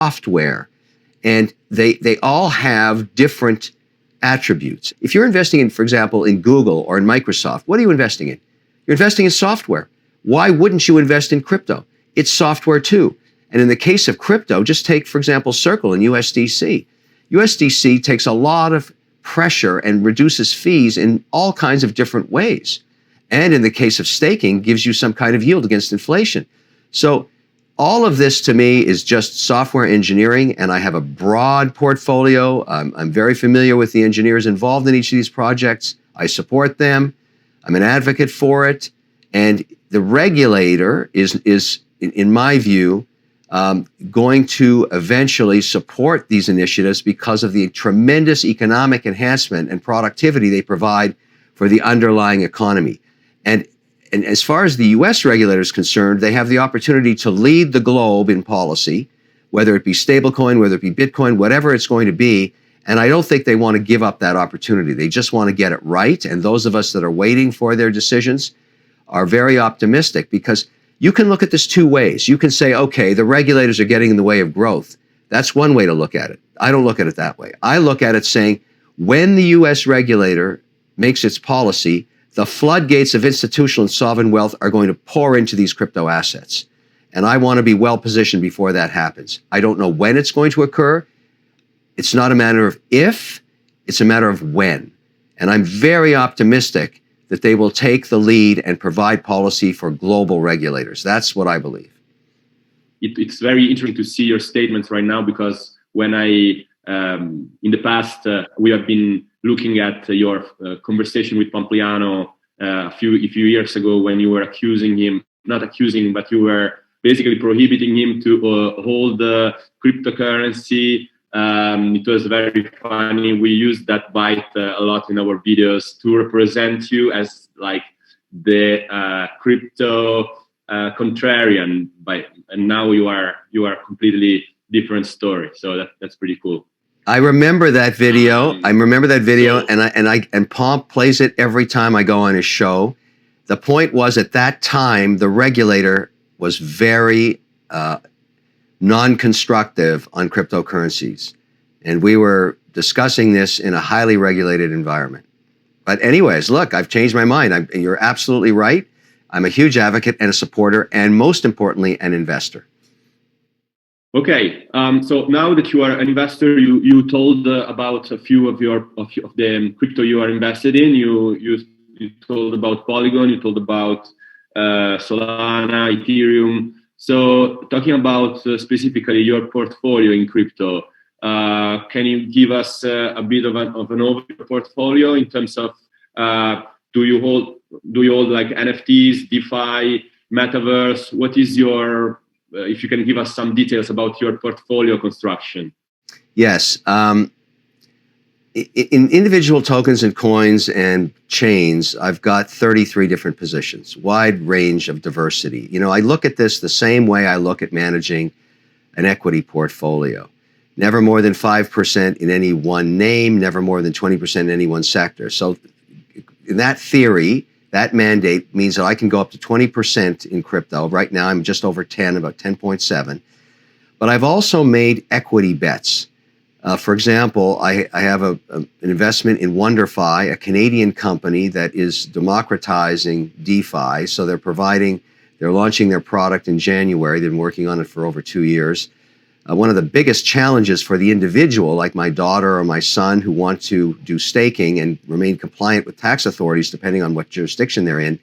software, and they all have different attributes. If you're investing in, for example, in Google or in Microsoft, what are you investing in? You're investing in software. Why wouldn't you invest in crypto? It's software too. And in the case of crypto, just take, for example, Circle and USDC. USDC takes a lot of pressure and reduces fees in all kinds of different ways. And in the case of staking, gives you some kind of yield against inflation. So all of this to me is just software engineering, and I have a broad portfolio. I'm very familiar with the engineers involved in each of these projects. I support them. I'm an advocate for it. And the regulator is in my view, going to eventually support these initiatives because of the tremendous economic enhancement and productivity they provide for the underlying economy. And as far as the US regulator is concerned, they have the opportunity to lead the globe in policy, whether it be stablecoin, whether it be Bitcoin, whatever it's going to be. And I don't think they want to give up that opportunity. They just want to get it right. And those of us that are waiting for their decisions are very optimistic, because you can look at this two ways. You can say, okay, the regulators are getting in the way of growth. That's one way to look at it. I don't look at it that way. I look at it saying, when the US regulator makes its policy, the floodgates of institutional and sovereign wealth are going to pour into these crypto assets. And I want to be well positioned before that happens. I don't know when it's going to occur. It's not a matter of if, it's a matter of when. And I'm very optimistic that they will take the lead and provide policy for global regulators. That's what I believe. It's very interesting to see your statements right now, because when in the past, we have been looking at your conversation with Pompliano a few years ago, when you were accusing him, not accusing him, but you were basically prohibiting him to hold the cryptocurrency. It was very funny. We used that bite a lot in our videos to represent you as like the crypto contrarian, and now you are completely different story. So that's pretty cool. I remember that video. And Pomp plays it every time I go on his show. The point was, at that time, the regulator was very non-constructive on cryptocurrencies. And we were discussing this in a highly regulated environment. But anyways, look, I've changed my mind. You're absolutely right. I'm a huge advocate and a supporter, and most importantly, an investor. Okay, so now that you are an investor, you told about a few of the crypto you are invested in. You told about Polygon, you told about Solana, Ethereum. So talking about specifically your portfolio in crypto, can you give us a bit of an overview portfolio in terms of do you hold like NFTs, DeFi, Metaverse? What is your if you can give us some details about your portfolio construction? Yes. In individual tokens and coins and chains, I've got 33 different positions, wide range of diversity. You know, I look at this the same way I look at managing an equity portfolio. Never more than 5% in any one name, never more than 20% in any one sector. So in that theory, that mandate means that I can go up to 20% in crypto. Right now, I'm just over 10, about 10.7. But I've also made equity bets. For example, I have an investment in WonderFi, a Canadian company that is democratizing DeFi. So they're launching their product in January. They've been working on it for over 2 years. One of the biggest challenges for the individual, like my daughter or my son, who want to do staking and remain compliant with tax authorities, depending on what jurisdiction they're in,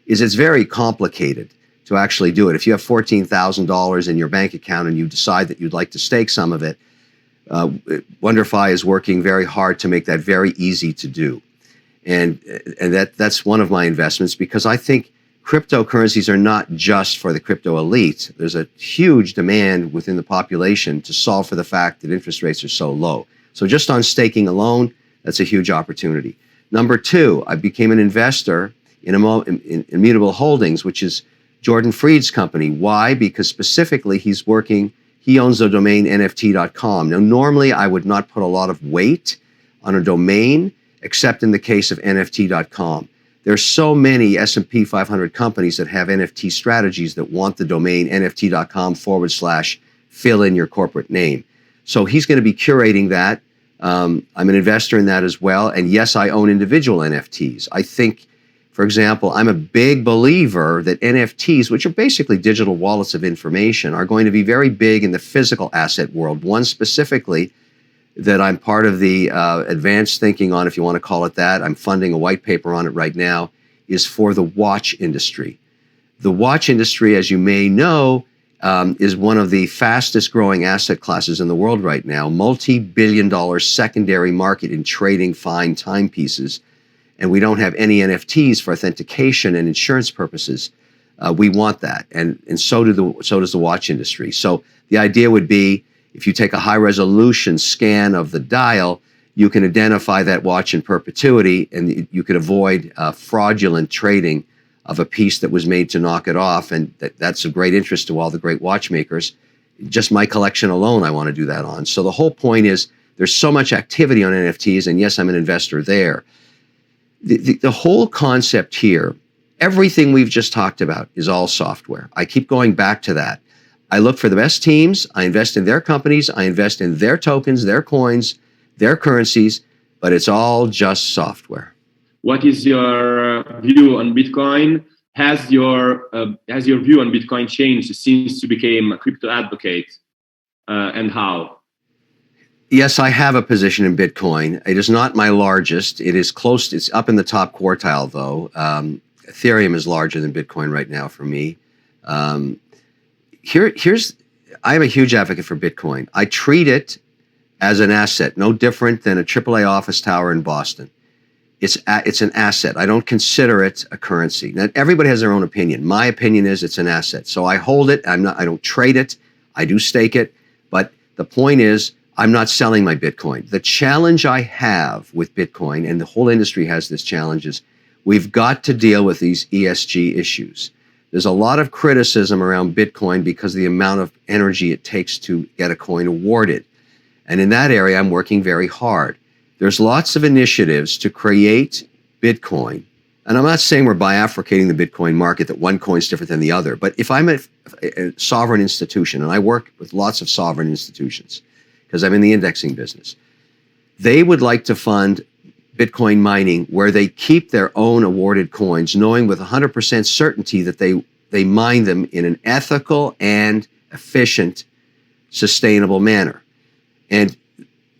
is it's very complicated to actually do it. If you have $14,000 in your bank account and you decide that you'd like to stake some of it, WonderFi is working very hard to make that very easy to do. And that's one of my investments, because I think cryptocurrencies are not just for the crypto elite. There's a huge demand within the population to solve for the fact that interest rates are so low. So just on staking alone, that's a huge opportunity. Number two, I became an investor in Immutable Holdings, which is Jordan Freed's company. Why? Because specifically he owns the domain NFT.com. Now, normally I would not put a lot of weight on a domain, except in the case of NFT.com. There's so many S&P 500 companies that have NFT strategies that want the domain NFT.com/. fill in your corporate name. So he's going to be curating that. I'm an investor in that as well. And yes, I own individual NFTs. I think, for example, I'm a big believer that NFTs, which are basically digital wallets of information, are going to be very big in the physical asset world. One specifically that I'm part of the advanced thinking on, if you want to call it that, I'm funding a white paper on it right now, is for the watch industry. The watch industry, as you may know, is one of the fastest growing asset classes in the world right now, multi-billion-dollar secondary market in trading fine timepieces. And we don't have any NFTs for authentication and insurance purposes. We want that, and so does the watch industry. So the idea would be, if you take a high resolution scan of the dial, you can identify that watch in perpetuity, and you could avoid fraudulent trading of a piece that was made to knock it off. And that's of great interest to all the great watchmakers. Just my collection alone, I want to do that on. So the whole point is, there's so much activity on NFTs, and yes, I'm an investor there. The whole concept here, everything we've just talked about, is all software. I keep going back to that. I look for the best teams, I invest in their companies, I invest in their tokens, their coins, their currencies, but it's all just software. What is your view on Bitcoin? Has your view on Bitcoin changed since you became a crypto advocate, and how? Yes, I have a position in Bitcoin. It is not my largest. It is close. It's up in the top quartile, though. Ethereum is larger than Bitcoin right now for me. I am a huge advocate for Bitcoin. I treat it as an asset, no different than a AAA office tower in Boston. It's an asset. I don't consider it a currency. Now, everybody has their own opinion. My opinion is it's an asset. So I hold it. I don't trade it. I do stake it. But the point is, I'm not selling my Bitcoin. The challenge I have with Bitcoin, and the whole industry has this challenge, is we've got to deal with these ESG issues. There's a lot of criticism around Bitcoin because of the amount of energy it takes to get a coin awarded. And in that area, I'm working very hard. There's lots of initiatives to create Bitcoin. And I'm not saying we're bifurcating the Bitcoin market, that one coin's different than the other. But if I'm a sovereign institution, and I work with lots of sovereign institutions, because I'm in the indexing business, they would like to fund Bitcoin mining where they keep their own awarded coins, knowing with 100% certainty that they mine them in an ethical and efficient, sustainable manner. And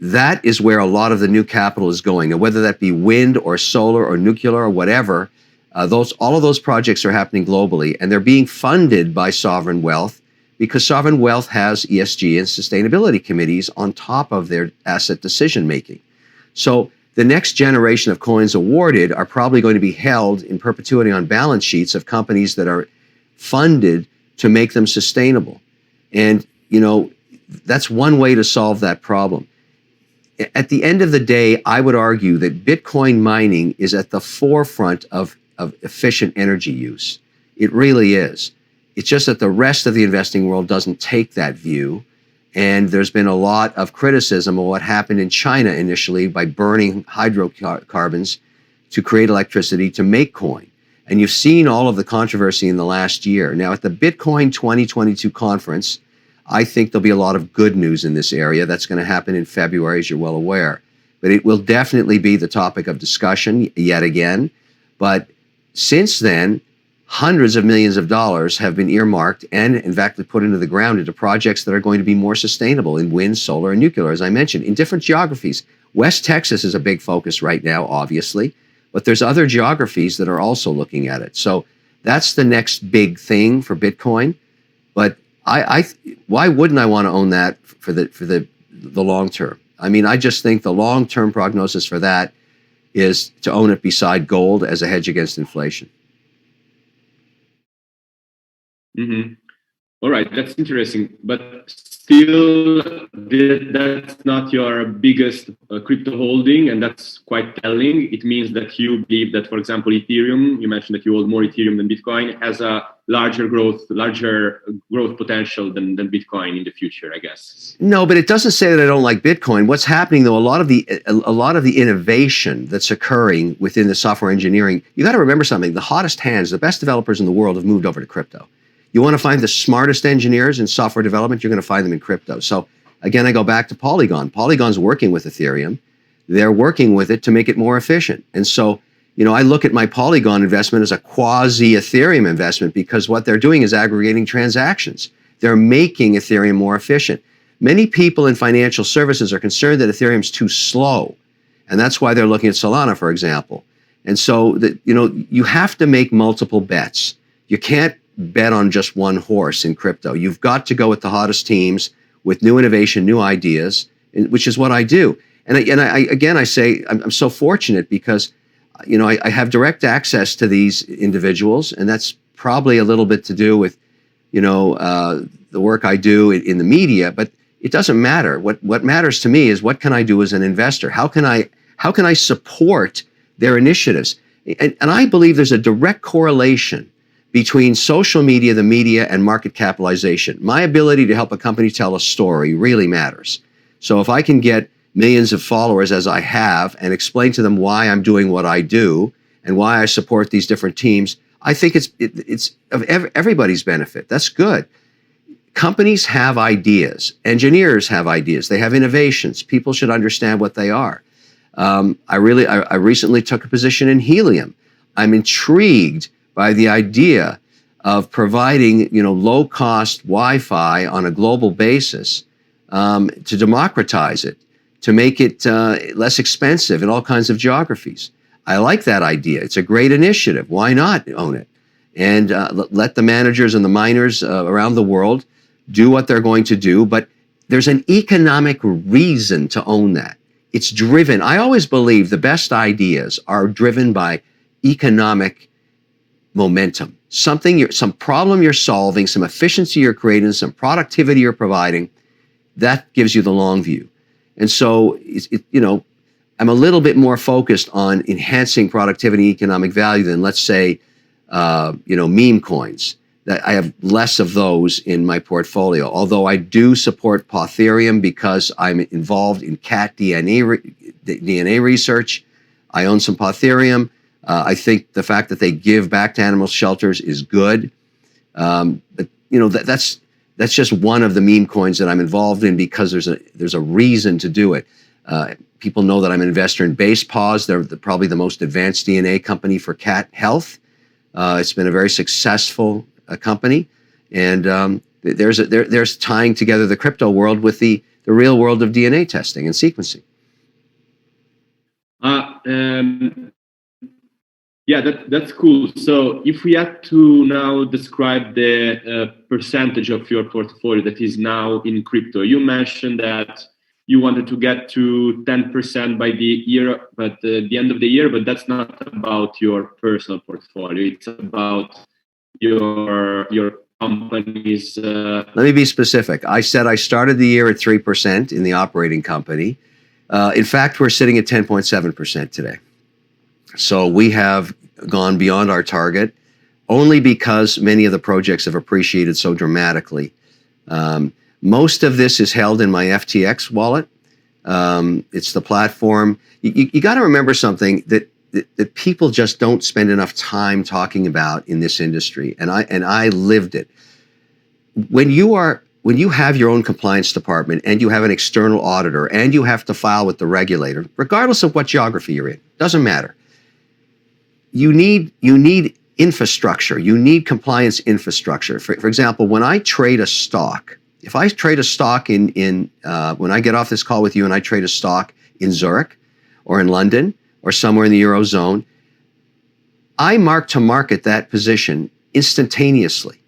that is where a lot of the new capital is going. Now, whether that be wind or solar or nuclear or whatever, all of those projects are happening globally, and they're being funded by sovereign wealth, because sovereign wealth has ESG and sustainability committees on top of their asset decision making. So the next generation of coins awarded are probably going to be held in perpetuity on balance sheets of companies that are funded to make them sustainable. And, that's one way to solve that problem. At the end of the day, I would argue that Bitcoin mining is at the forefront of efficient energy use. It really is. It's just that the rest of the investing world doesn't take that view. And there's been a lot of criticism of what happened in China initially by burning hydrocarbons to create electricity to make coin. And you've seen all of the controversy in the last year. Now, at the Bitcoin 2022 conference, I think there'll be a lot of good news in this area. That's going to happen in February, as you're well aware. But it will definitely be the topic of discussion yet again. But since then, hundreds of millions of dollars have been earmarked and, in fact, put into the ground into projects that are going to be more sustainable in wind, solar, and nuclear, as I mentioned, in different geographies. West Texas is a big focus right now, obviously, but there's other geographies that are also looking at it. So that's the next big thing for Bitcoin. But why wouldn't I want to own that for the long term? I mean, I just think the long-term prognosis for that is to own it beside gold as a hedge against inflation. Mm-hmm. All right, that's interesting. But still, that's not your biggest crypto holding, and that's quite telling. It means that you believe that, for example, Ethereum, you mentioned that you hold more Ethereum than Bitcoin, has a larger growth potential than Bitcoin in the future, I guess. No, but it doesn't say that I don't like Bitcoin. What's happening, though, a lot of the innovation that's occurring within the software engineering, you got to remember something. The hottest hands, the best developers in the world have moved over to crypto. You want to find the smartest engineers in software development, you're going to find them in crypto. So again, I go back to Polygon. Polygon's working with Ethereum. They're working with it to make it more efficient. And so, I look at my Polygon investment as a quasi-Ethereum investment because what they're doing is aggregating transactions. They're making Ethereum more efficient. Many people in financial services are concerned that Ethereum's too slow. And that's why they're looking at Solana, for example. And so, you have to make multiple bets. You can't bet on just one horse in crypto. You've got to go with the hottest teams, with new innovation, new ideas, which is what I do. And I say I'm so fortunate because, I have direct access to these individuals, and that's probably a little bit to do with, the work I do in the media. But it doesn't matter. What matters to me is what can I do as an investor? How can I support their initiatives? And I believe there's a direct correlation between social media, the media, and market capitalization. My ability to help a company tell a story really matters. So if I can get millions of followers, as I have, and explain to them why I'm doing what I do and why I support these different teams, I think it's of everybody's benefit. That's good. Companies have ideas. Engineers have ideas. They have innovations. People should understand what they are. I recently took a position in helium. I'm intrigued by the idea of providing, low-cost Wi-Fi on a global basis to democratize it, to make it less expensive in all kinds of geographies. I like that idea. It's a great initiative. Why not own it? And let the managers and the miners around the world do what they're going to do. But there's an economic reason to own that. It's driven. I always believe the best ideas are driven by economic momentum. Some problem you're solving, some efficiency you're creating, some productivity you're providing, that gives you the long view. And so, I'm a little bit more focused on enhancing productivity and economic value than, let's say, meme coins. That I have less of those in my portfolio. Although I do support Potherium because I'm involved in cat DNA research. I own some Potherium. I think the fact that they give back to animal shelters is good. But that's just one of the meme coins that I'm involved in because there's a reason to do it. People know that I'm an investor in BasePaws. They're probably the most advanced DNA company for cat health. It's been a very successful company, and there's tying together the crypto world with the real world of DNA testing and sequencing. Yeah, that's cool. So if we had to now describe the percentage of your portfolio that is now in crypto, you mentioned that you wanted to get to 10% by the year, but the end of the year, but that's not about your personal portfolio. It's about your company's. Let me be specific. I said I started the year at 3% in the operating company. In fact, we're sitting at 10.7% today. So we have gone beyond our target only because many of the projects have appreciated so dramatically. Most of this is held in my FTX wallet. It's the platform. You got to remember something that people just don't spend enough time talking about in this industry, and I lived it. When you have your own compliance department and you have an external auditor and you have to file with the regulator, regardless of what geography you're in, doesn't matter. You need infrastructure. You need compliance infrastructure. For example, when I trade a stock, if I trade a stock when I get off this call with you and I trade a stock in Zurich or in London or somewhere in the Eurozone, I mark to market that position instantaneously.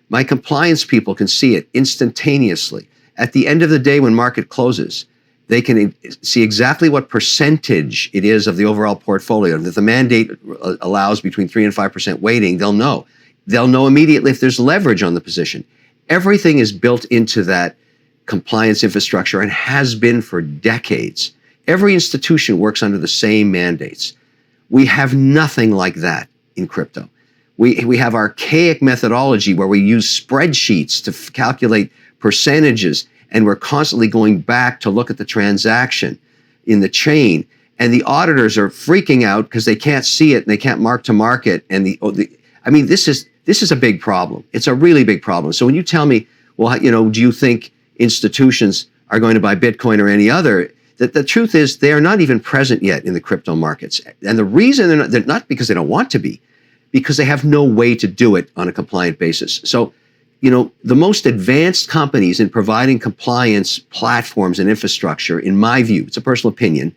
My compliance people can see it instantaneously. At the end of the day, when market closes, they can see exactly what percentage it is of the overall portfolio. And if the mandate allows between 3 and 5% weighting, they'll know. They'll know immediately if there's leverage on the position. Everything is built into that compliance infrastructure and has been for decades. Every institution works under the same mandates. We have nothing like that in crypto. We have archaic methodology where we use spreadsheets to calculate percentages, and we're constantly going back to look at the transaction in the chain. And the auditors are freaking out because they can't see it and they can't mark to market. And this This is a big problem. It's a really big problem. So when you tell me, well, do you think institutions are going to buy Bitcoin or any other? The truth is they are not even present yet in the crypto markets. And the reason they're not because they don't want to be, because they have no way to do it on a compliant basis. So, the most advanced companies in providing compliance platforms and infrastructure, in my view, it's a personal opinion,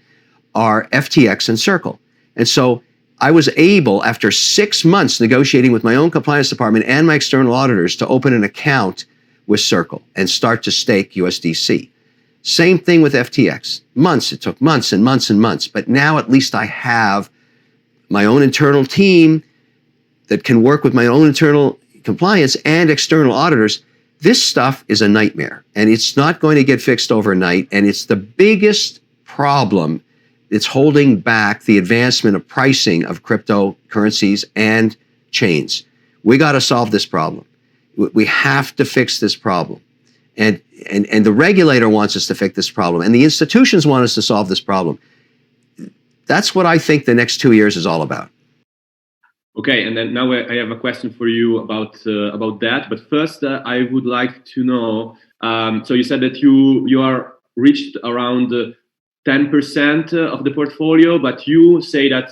are FTX and Circle. And so I was able, after 6 months negotiating with my own compliance department and my external auditors, to open an account with Circle and start to stake USDC. Same thing with FTX. It took months and months and months. But now at least I have my own internal team that can work with my own internal compliance and external auditors. This stuff is a nightmare, and it's not going to get fixed overnight. And it's the biggest problem that's holding back the advancement of pricing of cryptocurrencies and chains. We got to solve this problem. We have to fix this problem. And the regulator wants us to fix this problem, and the institutions want us to solve this problem. That's what I think the next 2 years is all about. Okay, and then now I have a question for you about that. But first, I would like to know. So you said that you are reached around 10% of the portfolio, but you say that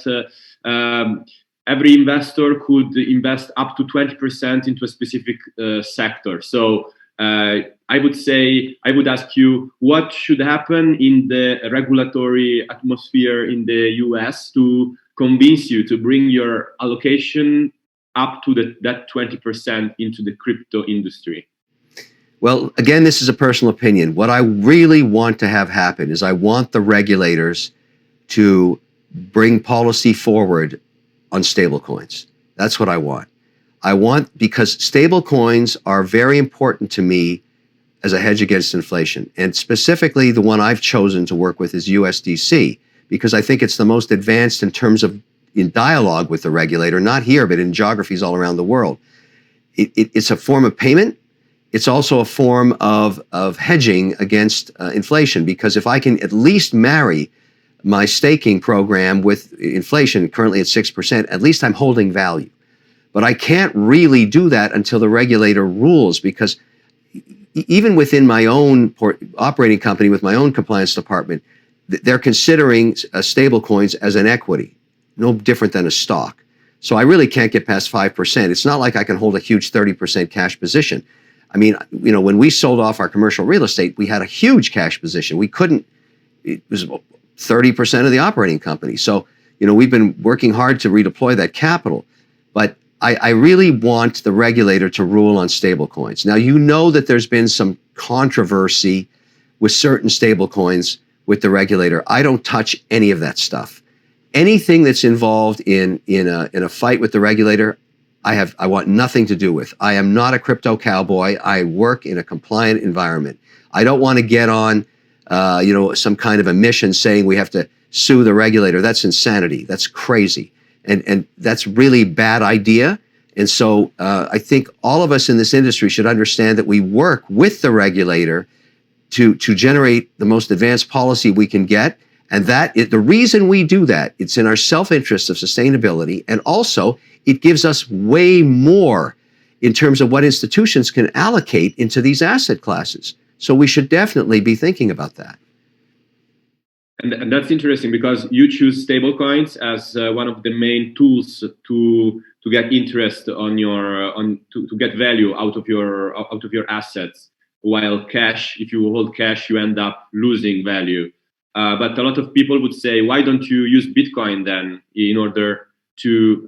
every investor could invest up to 20% into a specific sector. So I would ask you, what should happen in the regulatory atmosphere in the US to convince you to bring your allocation up to that 20% into the crypto industry? Well, again, this is a personal opinion. What I really want to have happen is I want the regulators to bring policy forward on stablecoins. That's what I want. Because stablecoins are very important to me as a hedge against inflation. And specifically, the one I've chosen to work with is USDC, because I think it's the most advanced in terms of in dialogue with the regulator, not here, but in geographies all around the world. It's a form of payment. It's also a form of hedging against inflation, because if I can at least marry my staking program with inflation, currently at 6%, at least I'm holding value. But I can't really do that until the regulator rules, because even within my own operating company with my own compliance department, they're considering stablecoins as an equity, no different than a stock. So I really can't get past 5%. It's not like I can hold a huge 30% cash position. I mean, when we sold off our commercial real estate, we had a huge cash position. It was 30% of the operating company. So, we've been working hard to redeploy that capital. But I really want the regulator to rule on stablecoins. Now, that there's been some controversy with certain stablecoins with the regulator. I don't touch any of that stuff. Anything that's involved in a fight with the regulator, I want nothing to do with. I am not a crypto cowboy. I work in a compliant environment. I don't want to get on, some kind of a mission saying we have to sue the regulator. That's insanity. That's crazy. And that's really bad idea. And so I think all of us in this industry should understand that we work with the regulator to generate the most advanced policy we can get. And the reason we do that, it's in our self-interest of sustainability, and also it gives us way more in terms of what institutions can allocate into these asset classes. So we should definitely be thinking about that. And that's interesting, because you choose stablecoins as one of the main tools to get interest to get value out of your assets. While cash, if you hold cash, you end up losing value. But a lot of people would say, why don't you use Bitcoin then in order to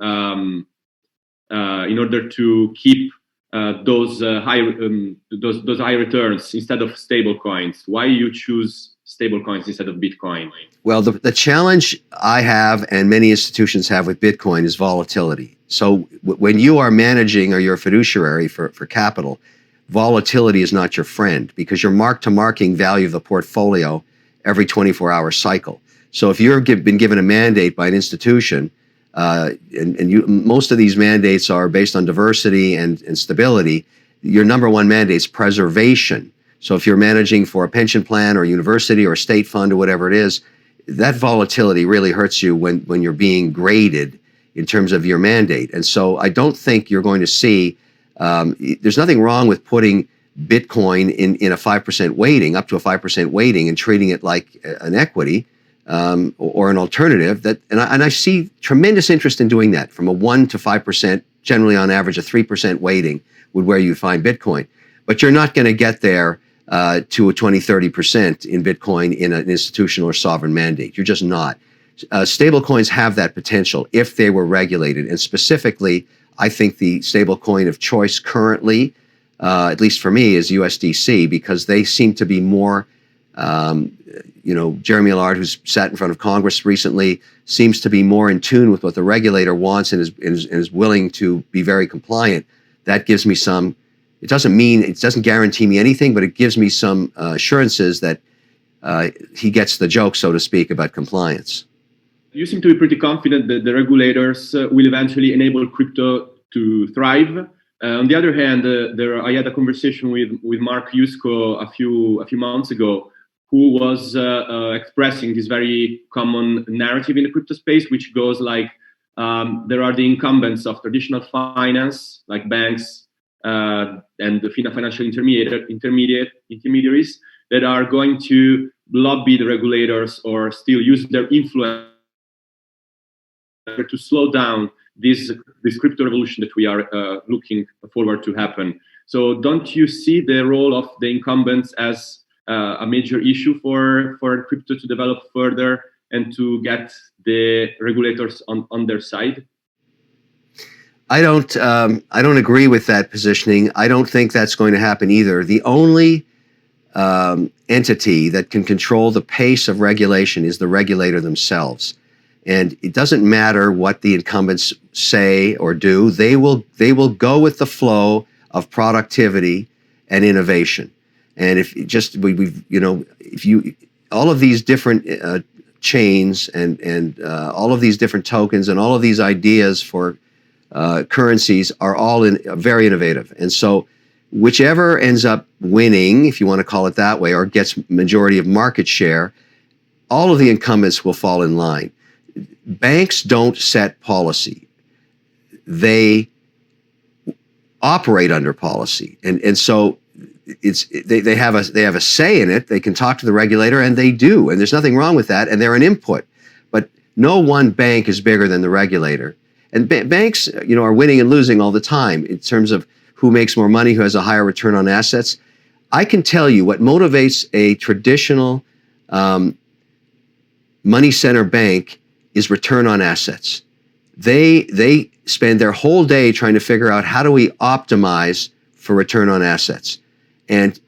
keep those high returns instead of stable coins? Why you choose stable coins instead of Bitcoin? Well, the challenge I have and many institutions have with Bitcoin is volatility. So when you are managing or you're a fiduciary for capital, volatility is not your friend, because you're mark-to-marking value of the portfolio every 24-hour cycle. So if you've been given a mandate by an institution, most of these mandates are based on diversity and stability, your number one mandate is preservation. So if you're managing for a pension plan or a university or a state fund or whatever it is, that volatility really hurts you when you're being graded, in terms of your mandate. And so I don't think you're going to see, there's nothing wrong with putting Bitcoin in a 5% weighting, up to a 5% weighting, and treating it like an equity or an alternative. And I see tremendous interest in doing that, from a 1 to 5%, generally on average a 3% weighting would where you find Bitcoin. But you're not going to get there to a 20, 30% in Bitcoin in an institutional or sovereign mandate. You're just not. Stablecoins have that potential if they were regulated. And specifically, I think the stablecoin of choice currently, at least for me, is USDC, because they seem to be more, Jeremy Allard, who's sat in front of Congress recently, seems to be more in tune with what the regulator wants and is willing to be very compliant. That gives me some, it doesn't guarantee me anything, but it gives me some assurances that he gets the joke, so to speak, about compliance. You seem to be pretty confident that the regulators will eventually enable crypto to thrive. On the other hand, I had a conversation with Mark Yusko a few months ago, who was expressing this very common narrative in the crypto space, which goes like, there are the incumbents of traditional finance, like banks and the financial intermediaries, that are going to lobby the regulators or still use their influence to slow down this crypto revolution that we are looking forward to happen. So don't you see the role of the incumbents as a major issue for crypto to develop further and to get the regulators on their side? I don't agree with that positioning. I don't think that's going to happen either. The only entity that can control the pace of regulation is the regulator themselves. And it doesn't matter what the incumbents say or do. They will go with the flow of productivity and innovation. And if all of these different chains and all of these different tokens and all of these ideas for currencies are all very innovative. And so whichever ends up winning, if you want to call it that way, or gets majority of market share, all of the incumbents will fall in line. Banks don't set policy. They operate under policy. And so they have a say in it. They can talk to the regulator, and they do. And there's nothing wrong with that, and they're an input. But no one bank is bigger than the regulator. And banks, are winning and losing all the time in terms of who makes more money, who has a higher return on assets. I can tell you what motivates a traditional money center bank is return on assets. They spend their whole day trying to figure out, how do we optimize for return on assets? And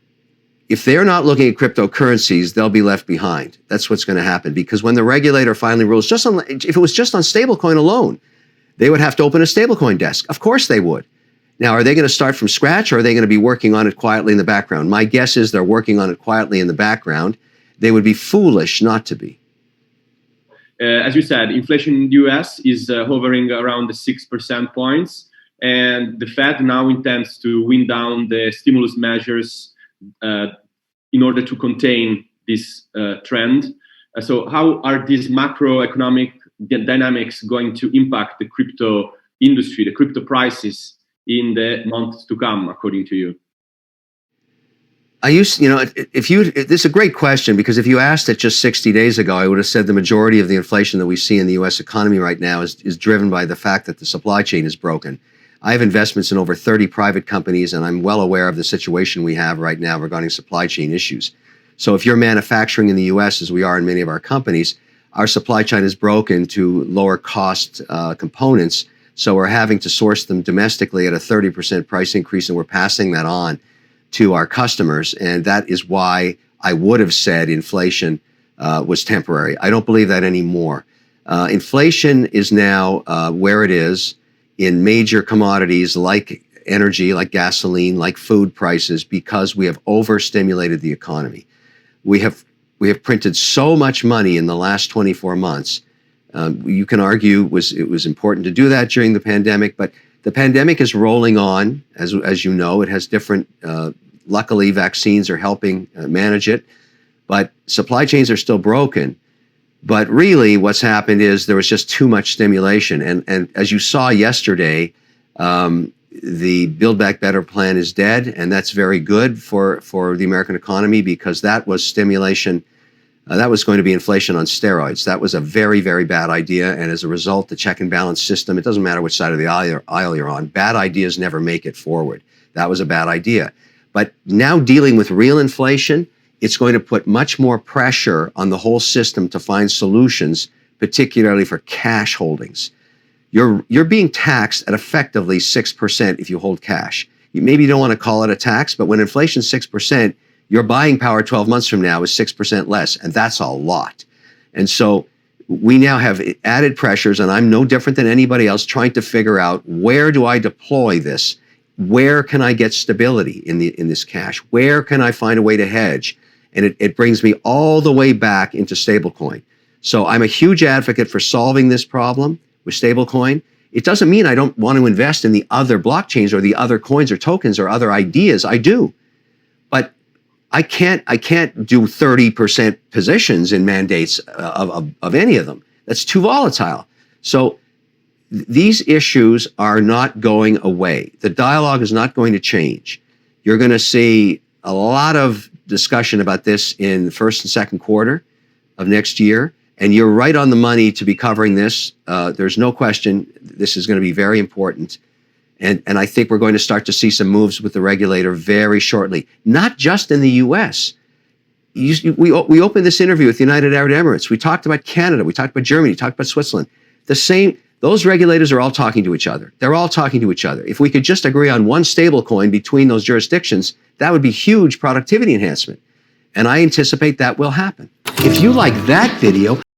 if they're not looking at cryptocurrencies, they'll be left behind. That's what's going to happen, because when the regulator finally rules, if it was just on stablecoin alone, they would have to open a stablecoin desk. Of course they would. Now, are they going to start from scratch, or are they going to be working on it quietly in the background? My guess is they're working on it quietly in the background. They would be foolish not to be. As you said, inflation in the US is hovering around the 6% points, and the Fed now intends to wind down the stimulus measures in order to contain this trend. So how are these macroeconomic dynamics going to impact the crypto industry, the crypto prices in the months to come, according to you? This is a great question, because if you asked it just 60 days ago, I would have said the majority of the inflation that we see in the U.S. economy right now is driven by the fact that the supply chain is broken. I have investments in over 30 private companies, and I'm well aware of the situation we have right now regarding supply chain issues. So if you're manufacturing in the U.S., as we are in many of our companies, our supply chain is broken to lower cost components. So we're having to source them domestically at a 30% price increase, and we're passing that on to our customers. And that is why I would have said inflation was temporary. I don't believe that anymore. Inflation is now where it is in major commodities like energy, like gasoline, like food prices, because we have overstimulated the economy. We have printed so much money in the last 24 months. You can argue it was important to do that during the pandemic, but the pandemic is rolling on, as you know. It has different, luckily vaccines are helping manage it, but supply chains are still broken. But really what's happened is there was just too much stimulation. And as you saw yesterday, the Build Back Better plan is dead, and that's very good for the American economy, because that was stimulation. That was going to be inflation on steroids. That was a very, very bad idea. And as a result, the check and balance system, it doesn't matter which side of the aisle you're on, bad ideas never make it forward. That was a bad idea. But now dealing with real inflation, it's going to put much more pressure on the whole system to find solutions, particularly for cash holdings. You're being taxed at effectively 6% if you hold cash. Maybe you don't want to call it a tax, but when inflation's 6%, your buying power 12 months from now is 6% less, and that's a lot. And so we now have added pressures, and I'm no different than anybody else trying to figure out, where do I deploy this? Where can I get stability in this cash? Where can I find a way to hedge? And it brings me all the way back into stablecoin. So I'm a huge advocate for solving this problem with stablecoin. It doesn't mean I don't want to invest in the other blockchains or the other coins or tokens or other ideas. I do. But I can't do 30% positions in mandates of any of them. That's too volatile. So these issues are not going away. The dialogue is not going to change. You're going to see a lot of discussion about this in the first and second quarter of next year. And you're right on the money to be covering this. There's no question this is going to be very important. And I think we're going to start to see some moves with the regulator very shortly, not just in the US. We opened this interview with the United Arab Emirates. We talked about Canada. We talked about Germany. We talked about Switzerland. Those regulators are all talking to each other. They're all talking to each other. If we could just agree on one stable coin between those jurisdictions, that would be huge productivity enhancement. And I anticipate that will happen. If you like that video,